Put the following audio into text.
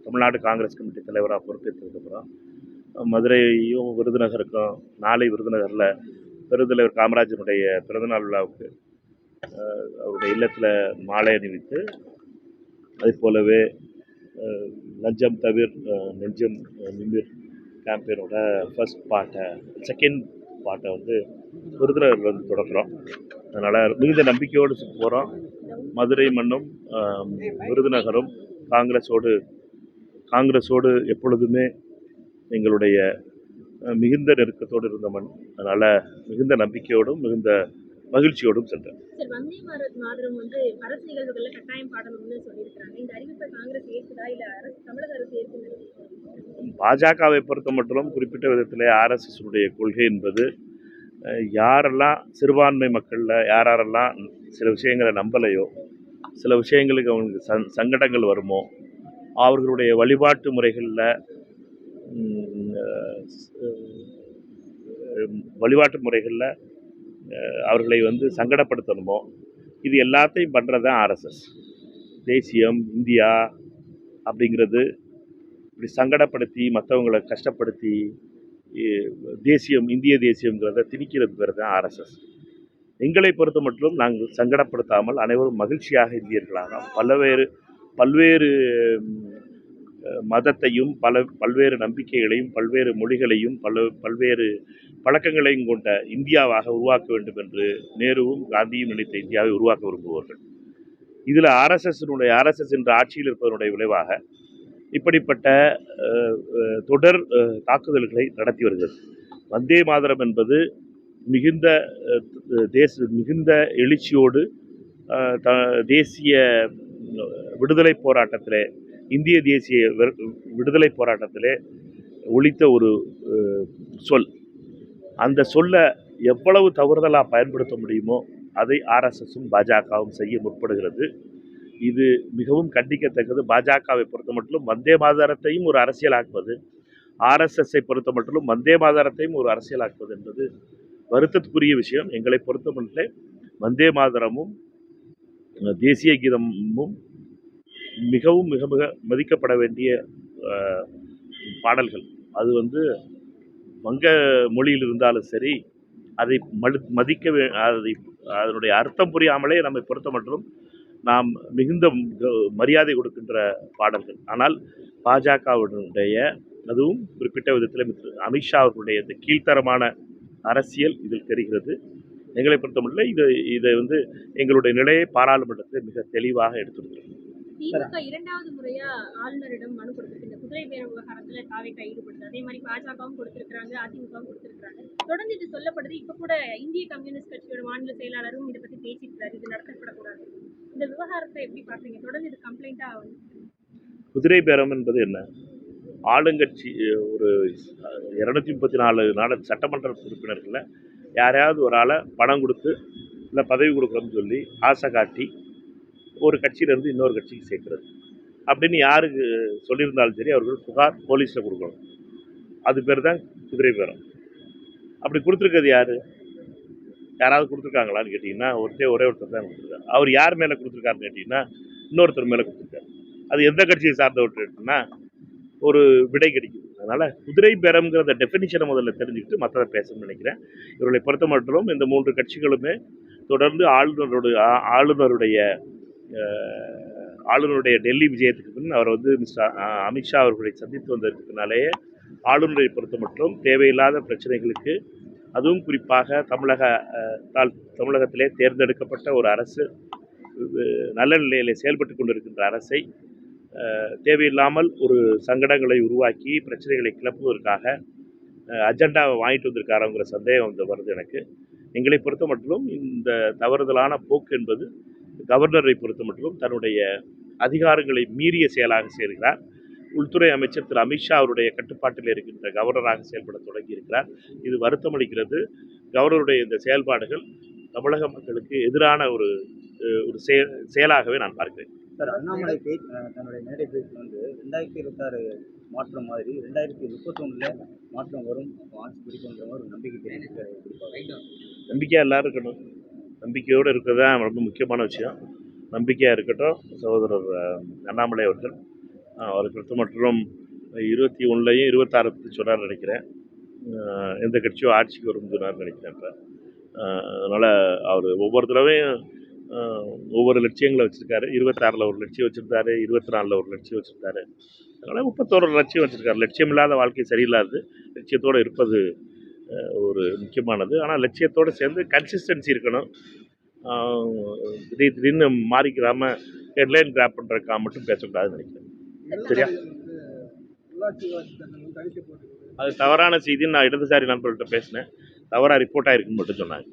Tamil Nadu Congress committee தலைவராக பொறுப்பேற்றிருக்கிறோம். மதுரையும் விருதுநகருக்கும் நாளை விருதுநகரில் பெருந்தலைவர் காமராஜனுடைய பிறந்தநாள் விழாவுக்கு அவருடைய இல்லத்தில் மாலை அணிவித்து, அதே போலவே லஞ்சம் தவிர் நெஞ்சம் நிமிர் கேம்பெயினோட செகண்ட் பார்ட்டை வந்து விருதுநகரில் வந்து தொடங்குகிறோம். அதனால் மிகுந்த நம்பிக்கையோடு போகிறோம். மதுரை மண்ணும் விருதுநகரும் காங்கிரஸோடு எப்பொழுதுமே எங்களுடைய மிகுந்த நெருக்கத்தோடு இருந்த மண். அதனால் மிகுந்த நம்பிக்கையோடும் மிகுந்த மகிழ்ச்சியோடும் சென்றேன். வந்தே பாரத் மாதரம் வந்து அரசு நிகழ்வுகள்ல கட்டாயம் பாடணும்னு சொல்லியிருக்காங்க. இந்த அறிவிப்பை காங்கிரஸ் ஏற்குதா இல்ல தமிழக அரசு ஏற்குது? பாஜகவை பொறுத்த மட்டும் குறிப்பிட்ட விதத்தில் ஆர்எஸ்எஸ்னுடைய கொள்கை என்பது யாரெல்லாம் சிறுபான்மை மக்களில் யாரெல்லாம் சில விஷயங்களை நம்பலையோ, சில விஷயங்களுக்கு அவங்களுக்கு சங்கடங்கள் வருமோ, அவர்களுடைய வழிபாட்டு முறைகளில் அவர்களை வந்து சங்கடப்படுத்தணுமோ, இது எல்லாத்தையும் பண்ணுறது தான் ஆர்எஸ்எஸ். தேசியம் இந்தியா அப்படிங்கிறது இப்படி சங்கடப்படுத்தி மற்றவங்களை கஷ்டப்படுத்தி இந்திய தேசியங்கிறத திணிக்கிறது பேர் தான் ஆர்எஸ்எஸ். எங்களை பொறுத்த மட்டும் நாங்கள் சங்கடப்படுத்தாமல் அனைவரும் மகிழ்ச்சியாக இந்தியர்களாக பல்வேறு மதத்தையும் பல்வேறு நம்பிக்கைகளையும் பல்வேறு மொழிகளையும் பல்வேறு பழக்கங்களையும் கொண்ட இந்தியாவாக உருவாக்க வேண்டும் என்று நேருவும் காந்தியும் நினைத்த இந்தியாவை உருவாக்க விரும்புவார்கள். இதில் ஆர்எஸ்எஸ் என்ற ஆட்சியில் இருப்பதனுடைய விளைவாக இப்படிப்பட்ட தொடர் தாக்குதல்களை நடத்தி வருகிறது. வந்தே மாதரம் என்பது மிகுந்த எழுச்சியோடு தேசிய விடுதலை போராட்டத்திலே, இந்திய தேசிய விடுதலை போராட்டத்திலே ஒலித்த ஒரு சொல். அந்த சொல்ல எவ்வளவு தவறுதலாக பயன்படுத்த முடியுமோ அதை ஆர்எஸ்எஸும் பாஜகவும் செய்ய முற்படுகிறது. இது மிகவும் கண்டிக்கத்தக்கது. பாஜகவை பொறுத்த மட்டும் வந்தே மாதரத்தையும் ஒரு அரசியலாக்குவது, ஆர்எஸ்எஸ்ஸை பொறுத்த மட்டும் வந்தே மாதரத்தையும் ஒரு அரசியலாக்குவது என்பது வருத்தத்துக்குரிய விஷயம். எங்களை பொறுத்த மட்டும் வந்தே மாதரமும் தேசிய கீதமும் மிகவும் மிக மிக மதிக்கப்பட வேண்டிய பாடல்கள். அது வந்து வங்க மொழியில் இருந்தாலும் சரி, அதை அதனுடைய அர்த்தம் புரியாமலே நம்மை பொறுத்த மட்டும் நாம் மிகுந்த மரியாதை கொடுக்கின்ற பாடல்கள். ஆனால் பாஜகவுடைய, அதுவும் குறிப்பிட்ட விதத்தில் அமித்ஷா அவர்களுடைய இந்த கீழ்த்தரமான அரசியல் இதில் தெரிகிறது. எங்களை பொறுத்த மட்டும் இதை வந்து எங்களுடைய நிலையை பாராளுமன்றத்தில் மிக தெளிவாக எடுத்துள்ளது. திமுக இரண்டாவது முறையா ஆளுநரிடம் மனு கொடுத்திருக்கு. இந்த குதிரை பேர விவகாரத்துல தாவேகா ஈடுபடுது. அதே மாதிரி பாஜகவும் கொடுத்திருக்காங்க, அதிமுகவும் கொடுத்திருக்காங்க. தொடர்ந்து இது சொல்லப்படுது. இப்ப கூட இந்திய கம்யூனிஸ்ட் கட்சியோட மாநில செயலாளரும் இதை பத்தி பேசியிருக்காரு, இது நடத்தப்படக்கூடாது. இந்த விவகாரத்தை எப்படி பாக்குறீங்க? தொடர்ந்து இது கம்ப்ளைண்டா வந்து குதிரை பேரம் என்பது என்ன? ஆளுங்கட்சி ஒரு 234 சட்டமன்ற உறுப்பினர்களில் யாரையாவது ஒரு ஆளை பணம் கொடுத்து இல்லை பதவி கொடுக்குறோம்னு சொல்லி ஆசை காட்டி ஒரு கட்சியிலேருந்து இன்னொரு கட்சிக்கு சேர்க்குறது அப்படின்னு யாருக்கு சொல்லியிருந்தாலும் சரி, அவர்கள் புகார் போலீஸில் கொடுக்கணும். அது பேர் தான் குதிரை பேரம். அப்படி கொடுத்துருக்கிறது யார்? யாராவது கொடுத்துருக்காங்களான்னு கேட்டிங்கன்னா ஒரே ஒருத்தர் தான் கொடுத்துருக்காரு. அவர் யார் மேலே கொடுத்துருக்காருன்னு கேட்டிங்கன்னா இன்னொருத்தர் மேலே கொடுத்துருக்காரு. அது எந்த கட்சியை சார்ந்தவர்னா ஒரு விடை கிடைக்குது. அதனால் குதிரை பேரம்ங்கிற டெஃபினிஷனை முதல்ல தெரிஞ்சுக்கிட்டு மற்றதை பேசணும்னு நினைக்கிறேன். இவர்களை பொறுத்த மட்டும் இந்த 3 கட்சிகளுமே தொடர்ந்து ஆளுநருடைய டெல்லி விஜயத்துக்கு பின் அவர் வந்து அமித்ஷா அவர்களை சந்தித்து வந்ததற்கு பின்னாலேயே ஆளுநரை பொறுத்த மட்டும் தேவையில்லாத பிரச்சனைகளுக்கு, அதுவும் குறிப்பாக தமிழகத்திலே தேர்ந்தெடுக்கப்பட்ட ஒரு அரசு, நல்ல நிலையில் செயல்பட்டு கொண்டிருக்கின்ற அரசை தேவையில்லாமல் ஒரு சங்கடங்களை உருவாக்கி பிரச்சனைகளை கிளப்புவதற்காக அஜெண்டாவை வாங்கிட்டு வந்திருக்காருங்கிற சந்தேகம் வருது எனக்கு. எங்களை பொறுத்த மட்டும் இந்த தவறுதலான போக்கு என்பது கவர்னரை பொறுத்த மட்டும் தன்னுடைய அதிகாரங்களை மீறிய செயலாக செய்கிறார். உள்துறை அமைச்சர் திரு அமித்ஷா அவருடைய கட்டுப்பாட்டில் இருக்கின்ற கவர்னராக செயல்பட தொடங்கி இருக்கிறார். இது வருத்தமளிக்கிறது. கவர்னருடைய இந்த செயல்பாடுகள் தமிழக மக்களுக்கு எதிரான ஒரு செயலாகவே நான் பார்க்கிறேன். சார், அண்ணாமலை தன்னுடைய மேடை பேச்சு வந்து 2026 மாற்றம் மாதிரி 2031 மாற்றம் வரும், ஆட்சி பிடிக்கின்ற ஒரு நம்பிக்கை. நம்பிக்கையாக எல்லாரும் இருக்கணும். நம்பிக்கையோடு இருக்கிறது தான் ரொம்ப முக்கியமான விஷயம். நம்பிக்கையாக இருக்கட்டும். சகோதரர் அண்ணாமலை அவர்கள் அவர் பொறுத்த மற்றும் 21லையும் 26 பற்றி சொன்னார்னு நினைக்கிறேன். எந்த கட்சியோ ஆட்சிக்கு வரும்னு சொன்னார்னு நினைக்கிறேன். இப்போ அதனால் அவர் ஒவ்வொரு தடவையும் ஒவ்வொரு லட்சியங்களை வச்சுருக்காரு. 26ல் ஒரு லட்சியம் வச்சுருந்தாரு, 24ல் ஒரு லட்சியம் வச்சுருந்தாரு. அதனால் 31 லட்சியம் வச்சுருக்காரு. லட்சியம் இல்லாத வாழ்க்கை சரியில்லாது, லட்சியத்தோடு இருப்பது ஒரு முக்கியமானது. ஆனால் லட்சியத்தோடு சேர்ந்து கன்சிஸ்டன்சி இருக்கணும். திடீர்னு மாறிக்கிறாம ஹெட்லைன் கிராப் பண்ணுறக்கா மட்டும் பேசக்கூடாதுன்னு நினைக்கிறேன். சரியா? அது தவறான செய்தின்னு நான் இடதுசாரி நண்பர்கள்ட்ட பேசினேன். தவறாக ரிப்போர்ட் ஆகிருக்குன்னு மட்டும் சொன்னாங்க.